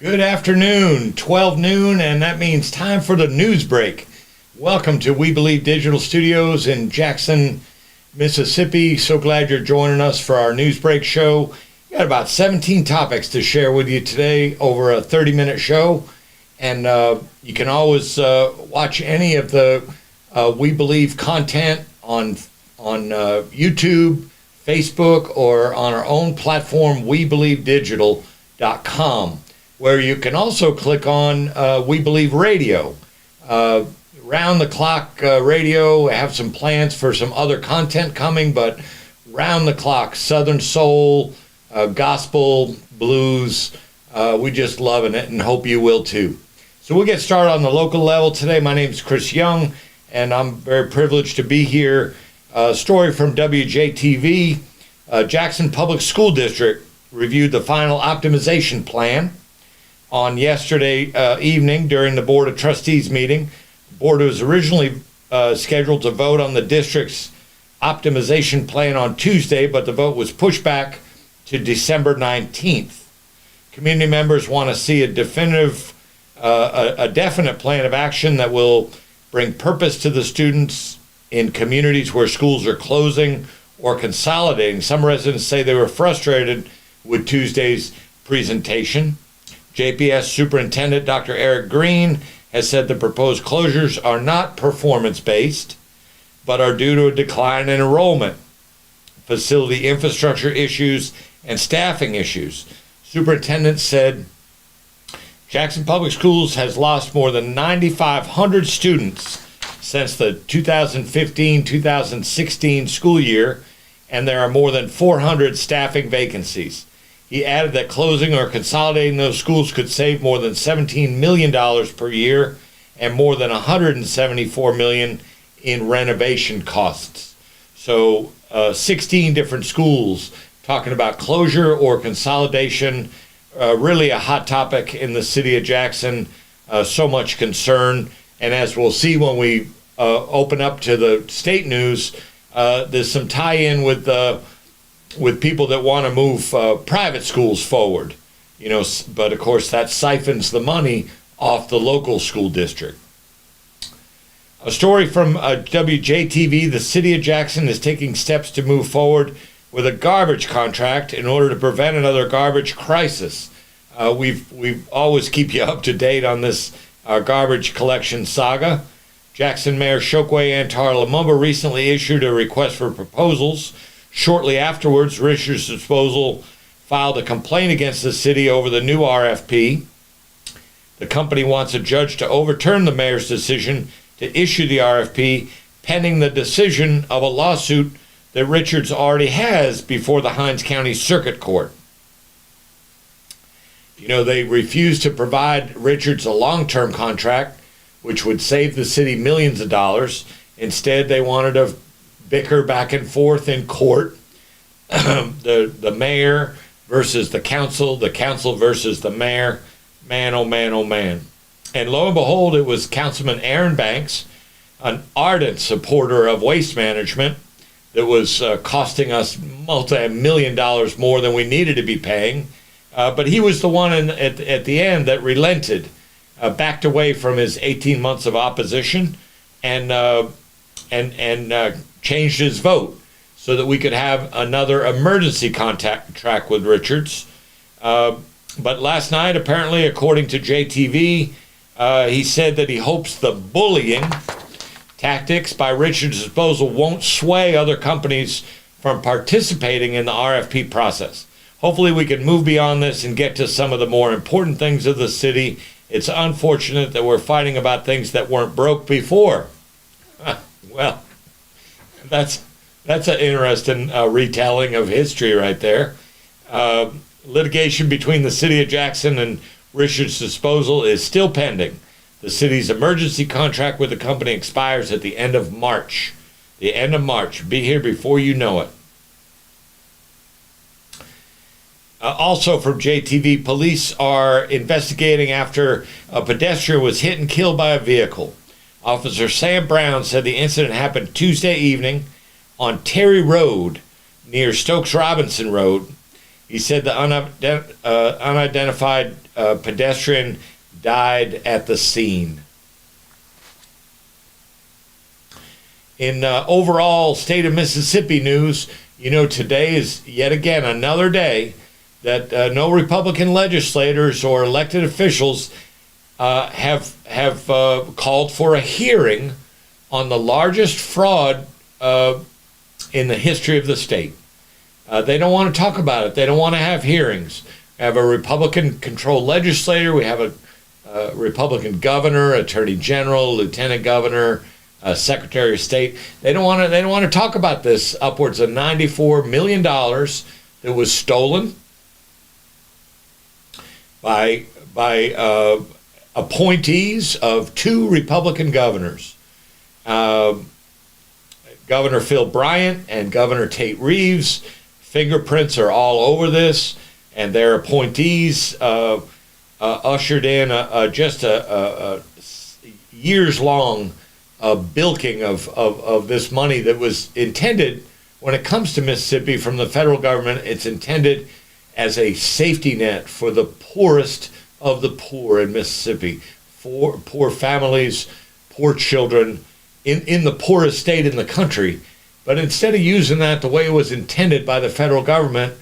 Good afternoon, 12 noon, and that means time for the news break. Welcome to We Believe Digital Studios in Jackson, Mississippi. So glad you're joining us for our news break show. We got about 17 topics to share with you today over a 30-minute show. And you can always watch any of the We Believe content on YouTube, Facebook, or on our own platform, WeBelieveDigital.com, where you can also click on We Believe Radio. Round the clock radio. I have some plans for some other content coming, but round the clock, Southern soul, gospel, blues, we just loving it and hope you will too. So we'll get started on the local level today. My name is Chris Young, and I'm very privileged to be here. A story from WJTV. Jackson Public School District reviewed the final optimization plan on yesterday evening during the Board of Trustees meeting. The board was originally scheduled to vote on the district's optimization plan on Tuesday, but the vote was pushed back to December 19th. Community members want to see a definite plan of action that will bring purpose to the students in communities where schools are closing or consolidating. Some residents say they were frustrated with Tuesday's presentation. JPS Superintendent Dr. Eric Green has said the proposed closures are not performance-based, but are due to a decline in enrollment, facility infrastructure issues, and staffing issues. Superintendent said Jackson Public Schools has lost more than 9,500 students since the 2015-2016 school year, and there are more than 400 staffing vacancies. He added that closing or consolidating those schools could save more than $17 million per year and more than $174 million in renovation costs. So 16 different schools talking about closure or consolidation, really a hot topic in the city of Jackson, so much concern. And as we'll see when we open up to the state news, there's some tie-in with people that want to move private schools forward, but of course that siphons the money off the local school district. A story from WJTV: the city of Jackson is taking steps to move forward with a garbage contract in order to prevent another garbage crisis. We've always keep you up to date on this garbage collection saga. Jackson Mayor Chokwe Antar Lumumba recently issued a request for proposals. Shortly afterwards, Richards Disposal filed a complaint against the city over the new RFP. The company wants a judge to overturn the mayor's decision to issue the RFP pending the decision of a lawsuit that Richards already has before the Hinds County Circuit Court. They refused to provide Richards a long-term contract, which would save the city millions of dollars. Instead, they wanted to bicker back and forth in court. The mayor versus the council versus the mayor. Man, oh man, oh man. And lo and behold, it was Councilman Aaron Banks, an ardent supporter of waste management, that was costing us multi-million dollars more than we needed to be paying. But he was the one at the end that relented, backed away from his 18 months of opposition, and changed his vote so that we could have another emergency contract with Richards. But last night, apparently, according to JTV, he said that he hopes the bullying tactics by Richards Disposal won't sway other companies from participating in the RFP process. Hopefully we can move beyond this and get to some of the more important things of the city. It's unfortunate that we're fighting about things that weren't broke before. Well, that's an interesting retelling of history right there. Litigation between the city of Jackson and Richards Disposal is still pending. The city's emergency contract with the company expires at the end of March. The end of March. Be here before you know it. Also from JTV, police are investigating after a pedestrian was hit and killed by a vehicle. Officer Sam Brown said the incident happened Tuesday evening on Terry Road near Stokes Robinson Road. He said the unidentified pedestrian died at the scene. In overall state of Mississippi news, today is yet again another day that no Republican legislators or elected officials have called for a hearing on the largest fraud in the history of the state. They don't want to talk about it. They don't want to have hearings. We have a Republican-controlled legislature. We have a Republican governor, attorney general, lieutenant governor, secretary of state. They don't want to talk about this upwards of $94 million that was stolen by appointees of two Republican governors, Governor Phil Bryant and Governor Tate Reeves. Fingerprints are all over this, and their appointees ushered in just a years-long bilking of this money that was intended, when it comes to Mississippi from the federal government, it's intended as a safety net for the poorest of the poor in Mississippi, for poor families, poor children, in the poorest state in the country. But instead of using that the way it was intended by the federal government,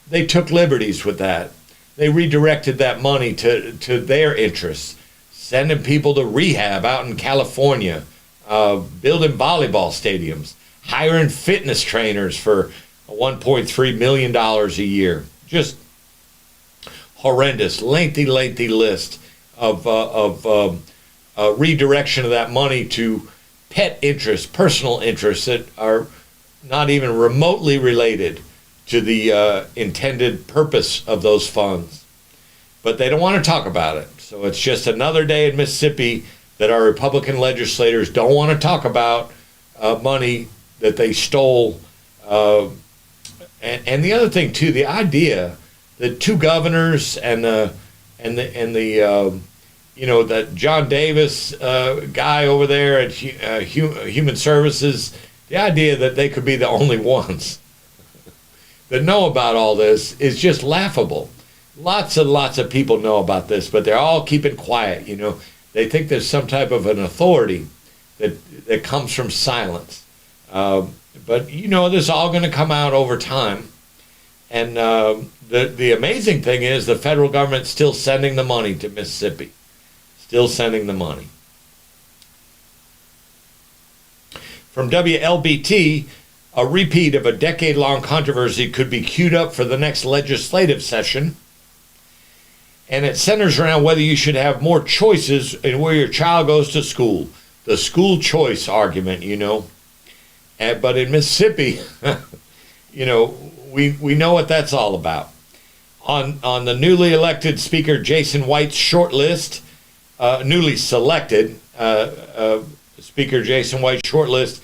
they took liberties with that. They redirected that money to their interests, sending people to rehab out in California, building volleyball stadiums, hiring fitness trainers for $1.3 million a year. Just horrendous, lengthy list of redirection of that money to pet interests, personal interests that are not even remotely related to the intended purpose of those funds. But they don't want to talk about it. So it's just another day in Mississippi that our Republican legislators don't want to talk about money that they stole. And the other thing too, the idea that two governors and the that John Davis guy over there at Human Services, the idea that they could be the only ones that know about all this is just laughable. Lots and lots of people know about this, but they're all keeping quiet. They think there's some type of an authority that comes from silence. But this is all going to come out over time. And the amazing thing is the federal government's still sending the money to Mississippi. Still sending the money. From WLBT, a repeat of a decade-long controversy could be queued up for the next legislative session. And it centers around whether you should have more choices in where your child goes to school. The school choice argument, but in Mississippi, we know what that's all about. On the newly elected Speaker Jason White's short list, newly selected Speaker Jason White's short list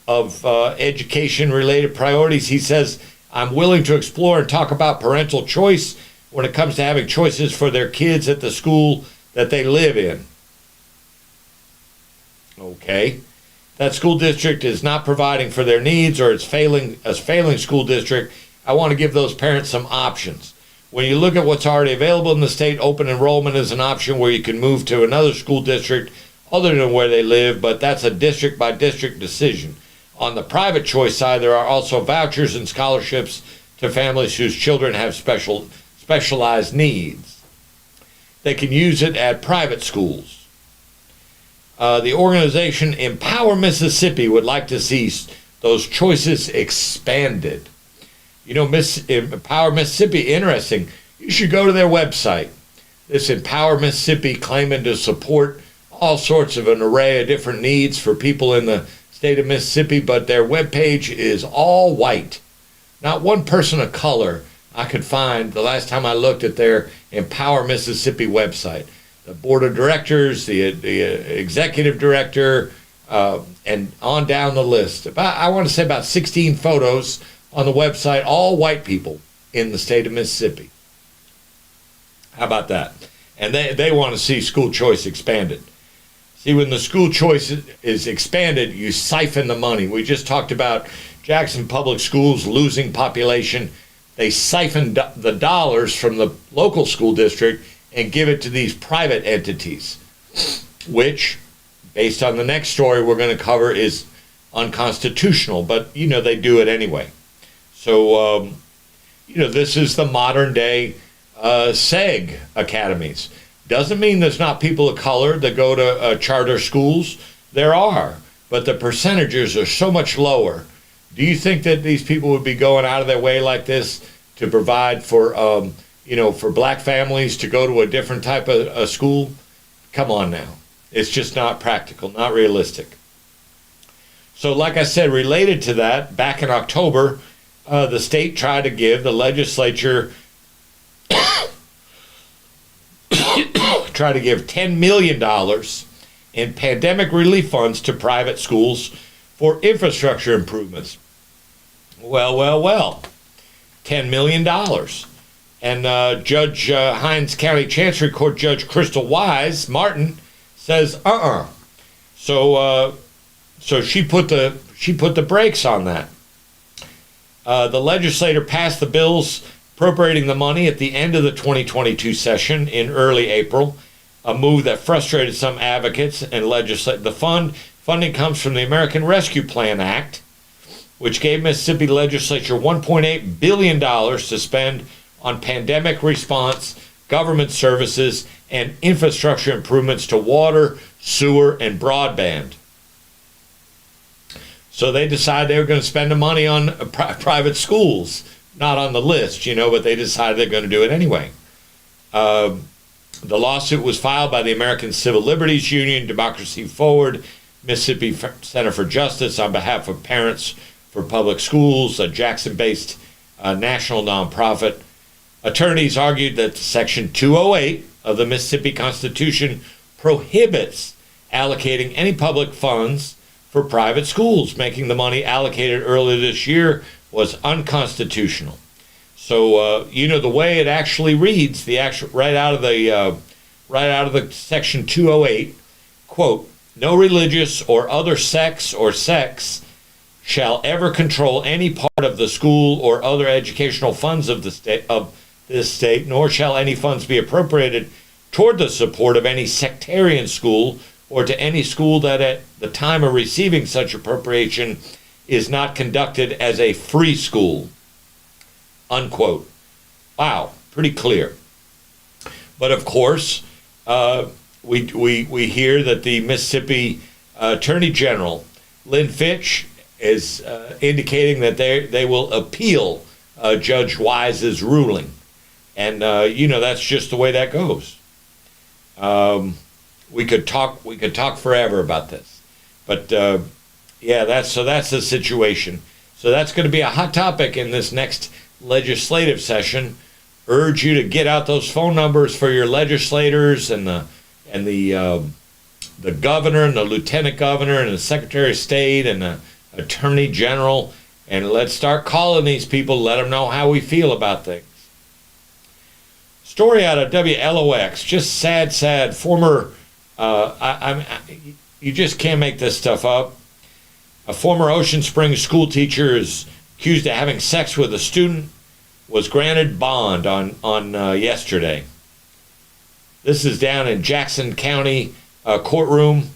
of education-related priorities, he says, I'm willing to explore and talk about parental choice when it comes to having choices for their kids at the school that they live in. Okay. That school district is not providing for their needs, or it's failing school district. I want to give those parents some options. When you look at what's already available in the state, open enrollment is an option where you can move to another school district other than where they live, but that's a district by district decision. On the private choice side, there are also vouchers and scholarships to families whose children have specialized needs. They can use it at private schools. The organization Empower Mississippi would like to see those choices expanded. Empower Mississippi, interesting. You should go to their website. This Empower Mississippi claiming to support all sorts of an array of different needs for people in the state of Mississippi, but their webpage is all white. Not one person of color I could find the last time I looked at their Empower Mississippi website. The board of directors, the executive director, and on down the list. I want to say about 16 photos on the website, all white people in the state of Mississippi. How about that? And they want to see school choice expanded. See, when the school choice is expanded, you siphon the money. We just talked about Jackson Public Schools losing population. they siphon the dollars from the local school district and give it to these private entities, which, based on the next story we're going to cover, is unconstitutional. But, they do it anyway. So, this is the modern day SEG academies. Doesn't mean there's not people of color that go to charter schools. There are, but the percentages are so much lower. Do you think that these people would be going out of their way like this to provide for, for black families to go to a different type of school? Come on now. It's just not practical, not realistic. So like I said, related to that, back in October, the state tried to give the legislature try to give $10 million in pandemic relief funds to private schools for infrastructure improvements. Well, $10 million. And Judge Hinds County Chancery Court Judge Crystal Wise Martin says, So she put the brakes on that. The legislature passed the bills appropriating the money at the end of the 2022 session in early April, a move that frustrated some advocates and legislators. The funding comes from the American Rescue Plan Act, which gave Mississippi legislature $1.8 billion to spend on pandemic response, government services, and infrastructure improvements to water, sewer, and broadband. So they decided they were going to spend the money on private schools, not on the list, but they decided they're going to do it anyway. The lawsuit was filed by the American Civil Liberties Union, Democracy Forward, Mississippi Center for Justice on behalf of Parents for Public Schools, a Jackson-based national nonprofit. Attorneys argued that Section 208 of the Mississippi Constitution prohibits allocating any public funds for private schools, making the money allocated earlier this year was unconstitutional. So, the way it actually reads, right out of the Section 208, quote, "No religious or other sects or sects shall ever control any part of the school or other educational funds of this state, nor shall any funds be appropriated toward the support of any sectarian school or to any school that at the time of receiving such appropriation is not conducted as a free school," unquote. Wow, pretty clear. But of course, we hear that the Mississippi Attorney General, Lynn Fitch, is indicating that they will appeal Judge Wise's ruling. And, that's just the way that goes. We could talk forever about this. But, that's the situation. So that's going to be a hot topic in this next legislative session. Urge you to get out those phone numbers for your legislators and the governor and the lieutenant governor and the secretary of state and the attorney general, and let's start calling these people, let them know how we feel about things. Story out of WLOX, just sad. Former, you just can't make this stuff up. A former Ocean Springs school teacher is accused of having sex with a student, was granted bond on yesterday. This is down in Jackson County courtroom.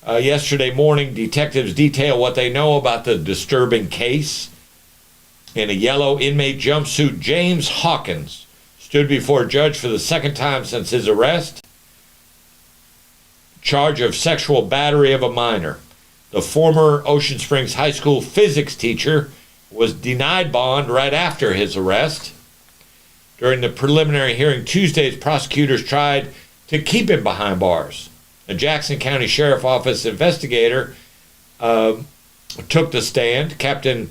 Yesterday morning, detectives detail what they know about the disturbing case. In a yellow inmate jumpsuit, James Hawkins stood before a judge for the second time since his arrest. Charge of sexual battery of a minor. The former Ocean Springs High School physics teacher was denied bond right after his arrest. During the preliminary hearing Tuesday, prosecutors tried to keep him behind bars. A Jackson County Sheriff Office investigator took the stand. Captain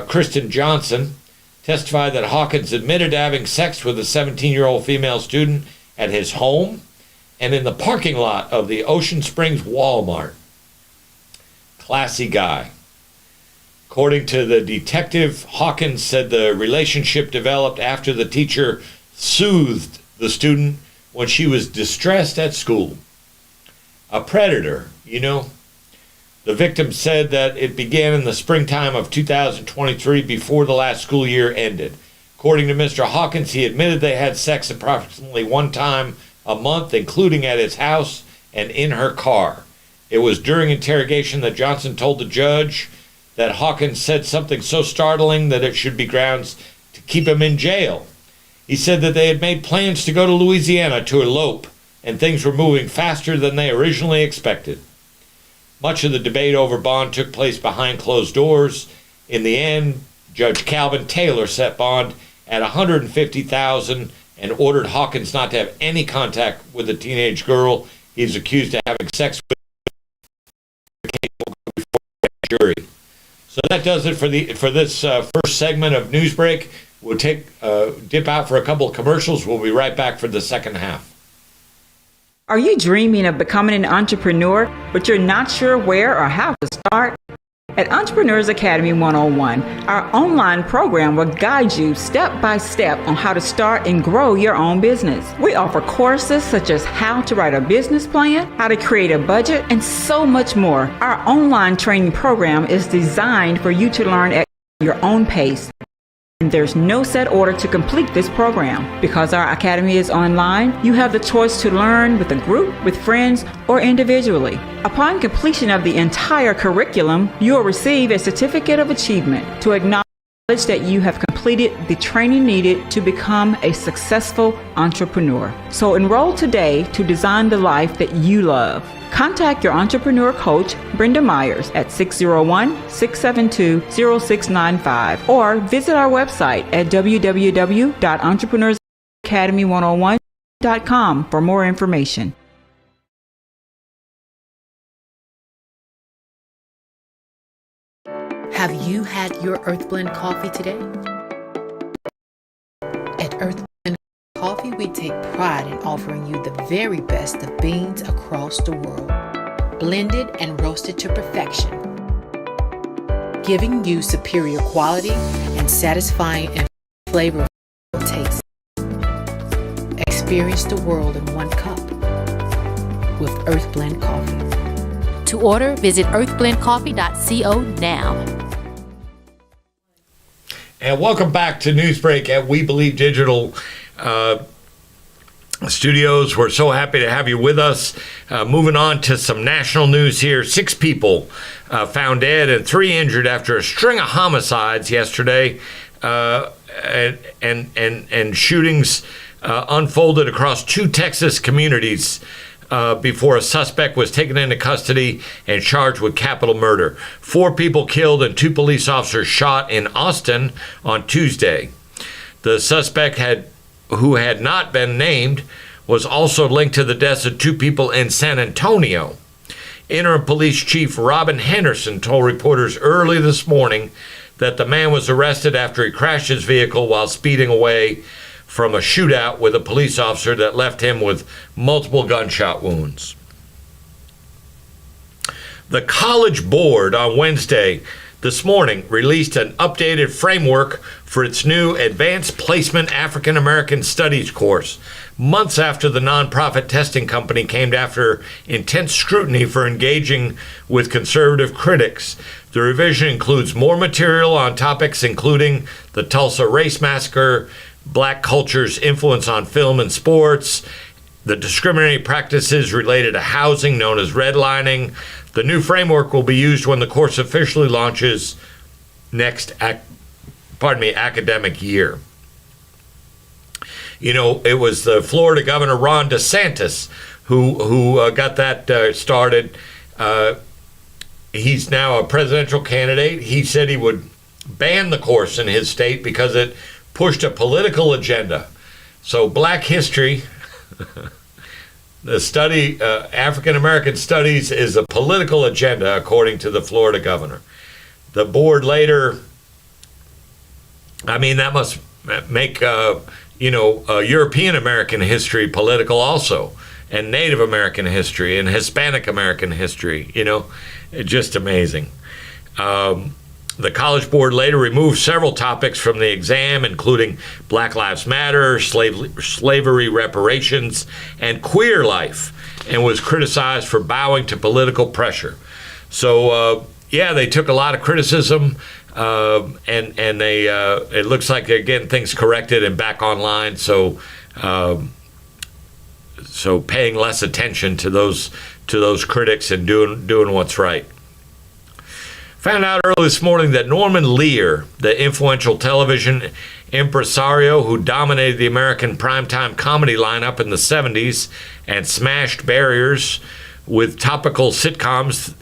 Kristen Johnson testified that Hawkins admitted to having sex with a 17-year-old female student at his home and in the parking lot of the Ocean Springs Walmart. Classy guy. According to the detective, Hawkins said the relationship developed after the teacher soothed the student when she was distressed at school. A predator, The victim said that it began in the springtime of 2023 before the last school year ended. According to Mr. Hawkins, he admitted they had sex approximately one time a month, including at his house and in her car. It was during interrogation that Johnson told the judge that Hawkins said something so startling that it should be grounds to keep him in jail. He said that they had made plans to go to Louisiana to elope, and things were moving faster than they originally expected. Much of the debate over bond took place behind closed doors. In the end, Judge Calvin Taylor set bond at $150,000 and ordered Hawkins not to have any contact with a teenage girl he's accused of having sex with before the jury. So that does it for this first segment of Newsbreak. We'll dip out for a couple of commercials. We'll be right back for the second half. Are you dreaming of becoming an entrepreneur, but you're not sure where or how to start? At Entrepreneurs Academy 101, our online program will guide you step by step on how to start and grow your own business. We offer courses such as how to write a business plan, how to create a budget, and so much more. Our online training program is designed for you to learn at your own pace. And there's no set order to complete this program. Because our academy is online, you have the choice to learn with a group, with friends, or individually. Upon completion of the entire curriculum, you will receive a certificate of achievement to acknowledge that you have completed the training needed to become a successful entrepreneur. So enroll today to design the life that you love. Contact your entrepreneur coach, Brenda Myers, at 601-672-0695 or visit our website at www.entrepreneursacademy101.com for more information. Have you had your Earthblend coffee today? At Earthblend Coffee, we take pride in offering you the very best of beans across the world, blended and roasted to perfection, giving you superior quality and satisfying and flavorful taste. Experience the world in one cup with Earthblend Coffee. To order, visit earthblendcoffee.co now. And welcome back to Newsbreak at We Believe Digital Studios. We're so happy to have you with us. Moving on to some national news here. 6 people found dead and 3 injured after a string of homicides yesterday, and shootings unfolded across 2 Texas communities before a suspect was taken into custody and charged with capital murder. 4 people killed and 2 police officers shot in Austin on Tuesday. The suspect, who had not been named, was also linked to the deaths of 2 people in San Antonio. Interim Police Chief Robin Henderson told reporters early this morning that the man was arrested after he crashed his vehicle while speeding away from a shootout with a police officer that left him with multiple gunshot wounds. The College Board on Wednesday this morning released an updated framework for its new Advanced Placement African American Studies course, months after the nonprofit testing company came after intense scrutiny for engaging with conservative critics. The revision includes more material on topics including the Tulsa Race Massacre, Black culture's influence on film and sports, the discriminatory practices related to housing known as redlining. The new framework will be used when the course officially launches next academic year. You know, it was the Florida Governor Ron DeSantis who got that started. He's now a presidential candidate. He said he would ban the course in his state because it pushed a political agenda. So Black history, the study, African American studies, is a political agenda, according to the Florida governor. The board later, that must make, European American history political also, and Native American history and Hispanic American history, just amazing. The College Board later removed several topics from the exam, including Black Lives Matter, slavery reparations, and queer life, and was criticized for bowing to political pressure. So, they took a lot of criticism. and they it looks like they're getting things corrected and back online. So paying less attention to those critics and doing what's right. Found out early this morning that Norman Lear, the influential television impresario who dominated the American primetime comedy lineup in the 70s and smashed barriers with topical sitcoms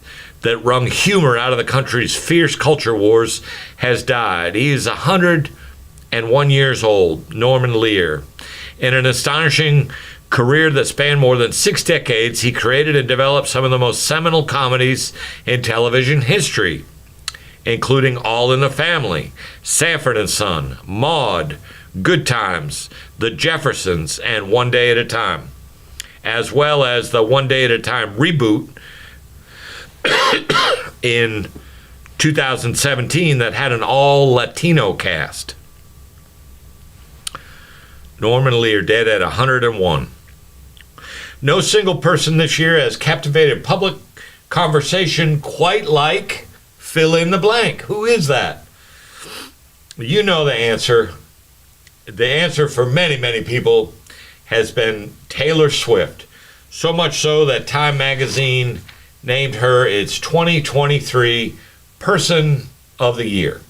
that wrung humor out of the country's fierce culture wars, has died. He is 101 years old, Norman Lear. In an astonishing career that spanned more than 6 decades, he created and developed some of the most seminal comedies in television history, including All in the Family, Sanford and Son, Maude, Good Times, The Jeffersons, and One Day at a Time, as well as the One Day at a Time reboot in 2017 that had an all-Latino cast. Norman Lear, dead at 101. No single person this year has captivated public conversation quite like fill in the blank. Who is that? You know the answer. The answer for many, many people has been Taylor Swift. So much so that Time magazine named her its 2023 Person of the Year.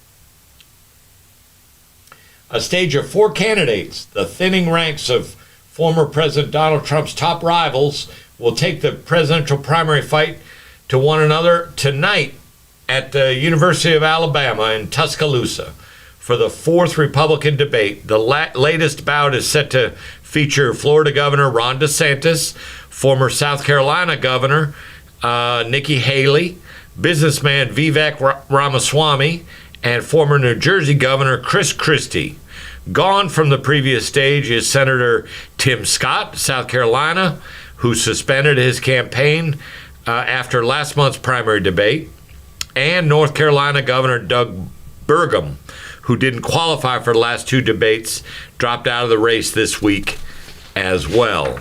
A stage of 4 candidates, the thinning ranks of former President Donald Trump's top rivals, will take the presidential primary fight to one another tonight at the University of Alabama in Tuscaloosa for the 4th Republican debate. The latest bout is set to feature Florida Governor Ron DeSantis, former South Carolina Governor Nikki Haley, businessman Vivek Ramaswamy, and former New Jersey Governor Chris Christie. Gone from the previous stage is Senator Tim Scott, South Carolina, who suspended his campaign after last month's primary debate, and North Carolina Governor Doug Burgum, who didn't qualify for the last 2 debates, dropped out of the race this week as well.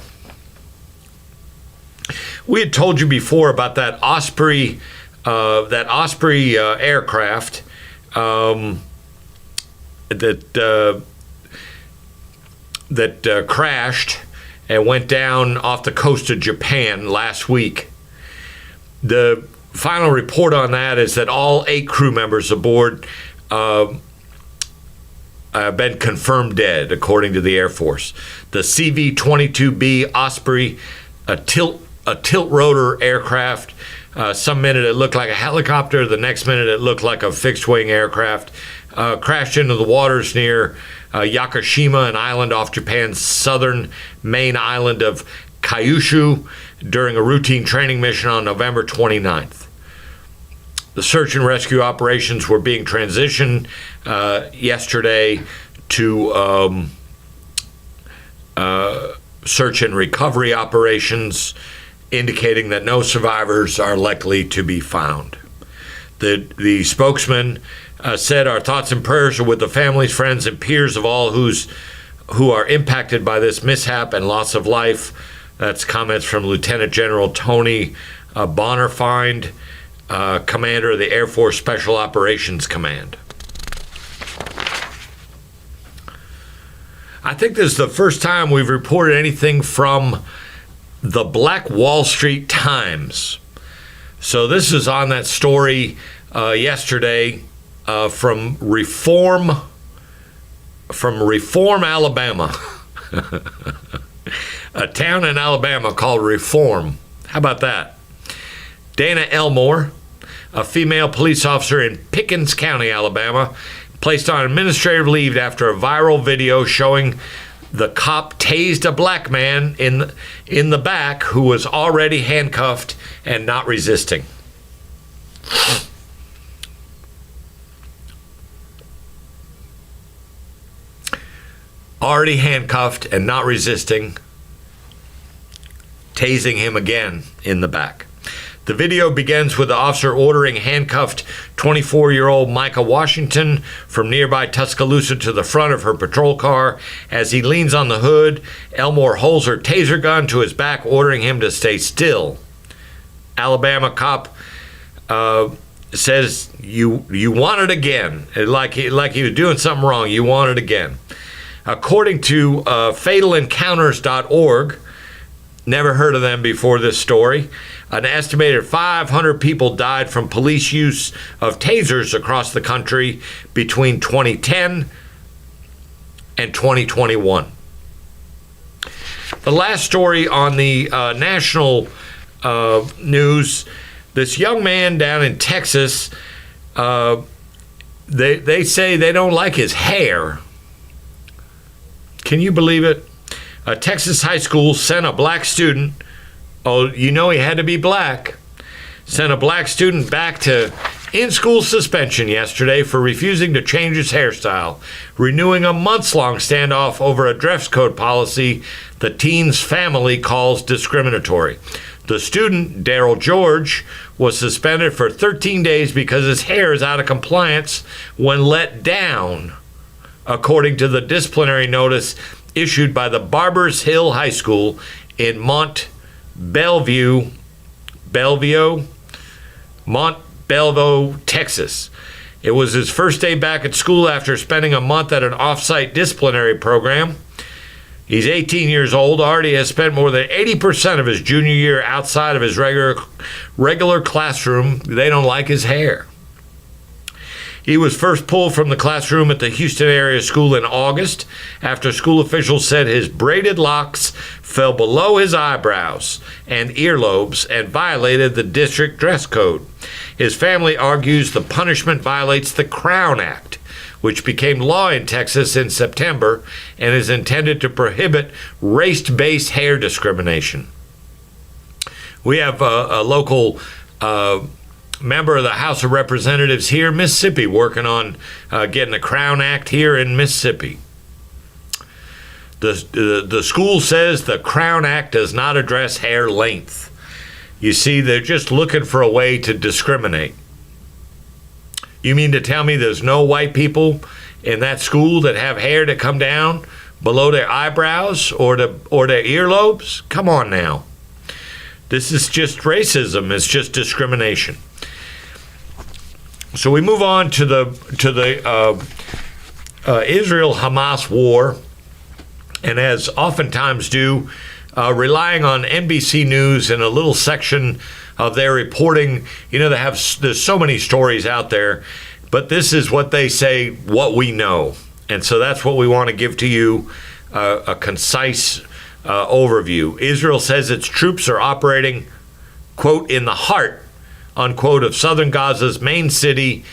We had told you before about that Osprey aircraft that crashed and went down off the coast of Japan last week. The final report on that is that all 8 crew members aboard have been confirmed dead, according to the Air Force. The CV-22B Osprey, a tilt rotor aircraft. Some minute it looked like a helicopter. The next minute it looked like a fixed-wing aircraft. Crashed into the waters near Yakushima, an island off Japan's southern main island of Kyushu, during a routine training mission on November 29th. The search and rescue operations were being transitioned yesterday to search and recovery operations, indicating that no survivors are likely to be found. The spokesman said, "Our thoughts and prayers are with the families, friends, and peers of all who are impacted by this mishap and loss of life." That's comments from Lieutenant General Tony Bonnerfind, commander of the Air Force Special Operations Command. I think this is the first time we've reported anything from the Black Wall Street Times. So this is on that story yesterday from Reform, Alabama. A town in Alabama called Reform. How about that? Dana Elmore, a female police officer in Pickens County, Alabama, placed on administrative leave after a viral video showing the cop tased a black man in the back who was already handcuffed and not resisting. Already handcuffed and not resisting, tasing him again in the back. The video begins with the officer ordering handcuffed 24-year-old Micah Washington from nearby Tuscaloosa to the front of her patrol car. As he leans on the hood, Elmore holds her taser gun to his back, ordering him to stay still. Alabama cop says you want it again, like he was doing something wrong. You want it again. According to fatalencounters.org, never heard of them before this story, an estimated 500 people died from police use of tasers across the country between 2010 and 2021. The last story on the national news, this young man down in Texas, they say they don't like his hair. Can you believe it? A Texas high school sent a black student, he had to be black, sent a black student back to in-school suspension yesterday for refusing to change his hairstyle, renewing a months-long standoff over a dress code policy the teen's family calls discriminatory. The student, Daryl George, was suspended for 13 days because his hair is out of compliance when let down, according to the disciplinary notice issued by the Barbers Hill High School in Mont Belvieu, Texas. It was his first day back at school after spending a month at an off-site disciplinary program. He's 18 years old, already has spent more than 80% of his junior year outside of his regular classroom. They don't like his hair. He was first pulled from the classroom at the Houston area school in August after school officials said his braided locks fell below his eyebrows and earlobes and violated the district dress code. His family argues the punishment violates the Crown Act, which became law in Texas in September and is intended to prohibit race-based hair discrimination. We have a local member of the House of Representatives here in Mississippi working on getting the Crown Act here in Mississippi. The school says the Crown Act does not address hair length. You see, they're just looking for a way to discriminate. You mean to tell me there's no white people in that school that have hair that come down below their eyebrows or their earlobes? Come on now. This is just racism. It's just discrimination. So we move on to the Israel-Hamas war, and as oftentimes do, relying on NBC News in a little section of their reporting. There's so many stories out there, but this is what they say, what we know. And so that's what we want to give to you, a concise overview. Israel says its troops are operating, quote, in the heart, unquote, of southern Gaza's main city,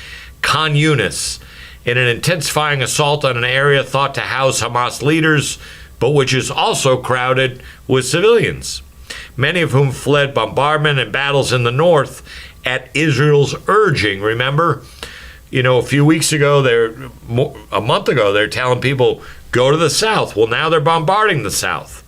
Khan Yunis, in an intensifying assault on an area thought to house Hamas leaders, but which is also crowded with civilians, many of whom fled bombardment and battles in the north at Israel's urging. Remember, a few weeks ago, a month ago, they're telling people, go to the south. Well, now they're bombarding the south.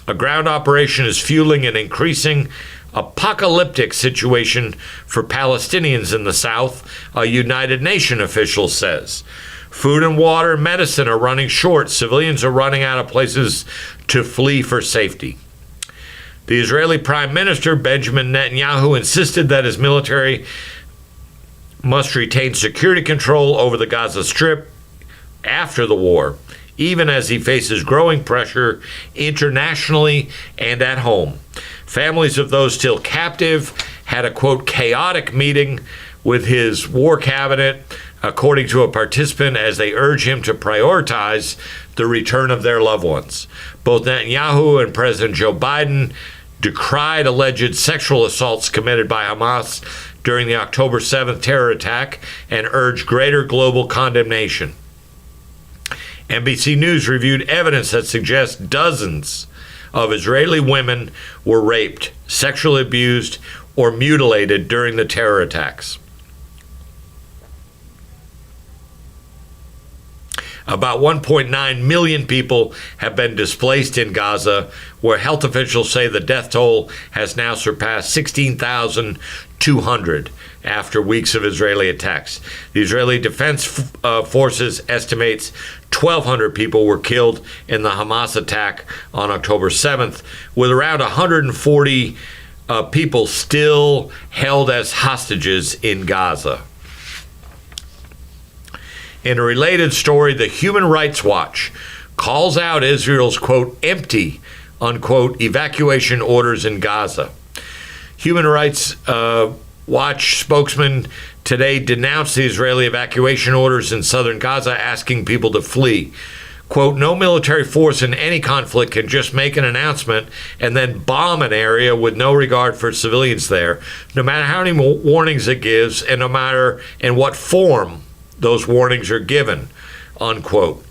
A ground operation is fueling an increasing apocalyptic situation for Palestinians in the south, a United Nations official says. Food and water and medicine are running short. Civilians are running out of places to flee for safety. The Israeli Prime Minister, Benjamin Netanyahu, insisted that his military must retain security control over the Gaza Strip after the war, even as he faces growing pressure internationally and at home. Families of those still captive had a, quote, chaotic meeting with his war cabinet, according to a participant, as they urge him to prioritize the return of their loved ones. Both Netanyahu and President Joe Biden decried alleged sexual assaults committed by Hamas during the October 7th terror attack and urged greater global condemnation. NBC News reviewed evidence that suggests dozens of Israeli women were raped, sexually abused, or mutilated during the terror attacks. About 1.9 million people have been displaced in Gaza, where health officials say the death toll has now surpassed 16,200 after weeks of Israeli attacks. The Israeli Defense Forces estimates 1,200 people were killed in the Hamas attack on October 7th, with around 140 people still held as hostages in Gaza. In a related story, the Human Rights Watch calls out Israel's, quote, empty, unquote, evacuation orders in Gaza. Human Rights Watch spokesman today denounced the Israeli evacuation orders in southern Gaza, asking people to flee. Quote, no military force in any conflict can just make an announcement and then bomb an area with no regard for civilians there, no matter how many warnings it gives and no matter in what form those warnings are given, unquote.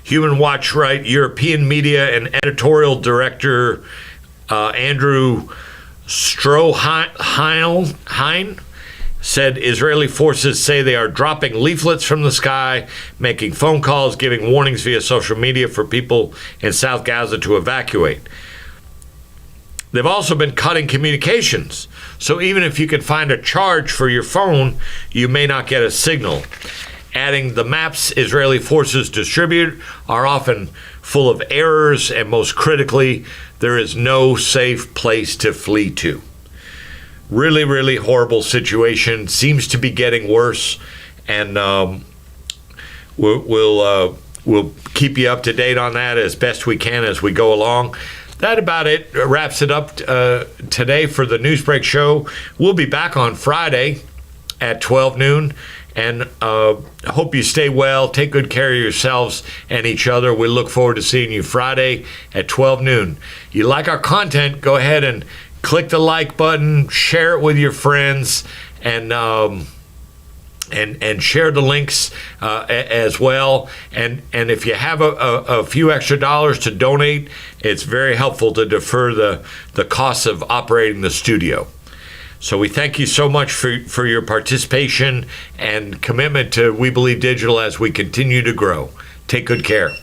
Human Watch Right European media and editorial director Andrew Stroheim said Israeli forces say they are dropping leaflets from the sky, making phone calls, giving warnings via social media for people in South Gaza to evacuate. They've also been cutting communications. So even if you can find a charge for your phone, you may not get a signal. Adding the maps Israeli forces distribute are often full of errors, and most critically, there is no safe place to flee to. Really, really horrible situation. Seems to be getting worse, and we'll keep you up to date on that as best we can as we go along. That about it wraps it up today for the Newsbreak show. We'll be back on Friday at 12 noon, and hope you stay well, take good care of yourselves and each other. We look forward to seeing you Friday at 12 noon. You like our content, go ahead and click the like button, share it with your friends, and share the links as well. And if you have a few extra dollars to donate, it's very helpful to defer the costs of operating the studio. So we thank you so much for your participation and commitment to We Believe Digital as we continue to grow. Take good care.